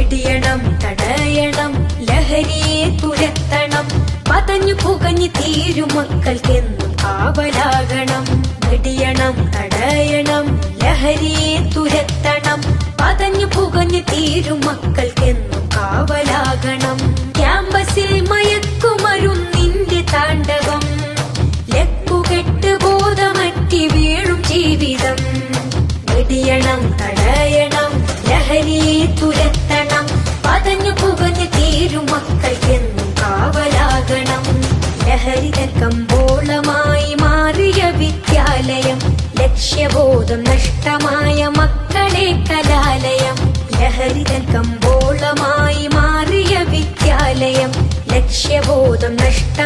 വെടിയണം തടയണം ലഹരിയെ തുരത്തണം പതഞ്ഞു പുകഞ്ഞു തീരും മക്കൾക്കെന്നും കാവലാകണം വെടിയണം തടയണം ലഹരിയെ തുരത്തണം പതഞ്ഞു പുകഞ്ഞു തീരും മക്കൾക്കെന്നും കാവലാകണം ക്യാമ്പസിൽ മയക്കുമരുന്നിന്റെ താണ്ഡവം ലക്കുകെട്ട് ബോധമറ്റി വീഴും ജീവിതം വെടിയണം തടയണം ലഹരിയെ തുരത്തണം പതഞ്ഞു പുകഞ്ഞു തീരും മക്കൾക്കെന്നും കാവലാകണം ലഹരിതൻ കമ്പോളമായി മാറിയ വിദ്യാലയം ലക്ഷ്യബോധം നഷ്ടമായ മക്കളെ കലാലയം ലഹരിതൻ കമ്പോളമായി മാറിയ വിദ്യാലയം ലക്ഷ്യബോധം നഷ്ട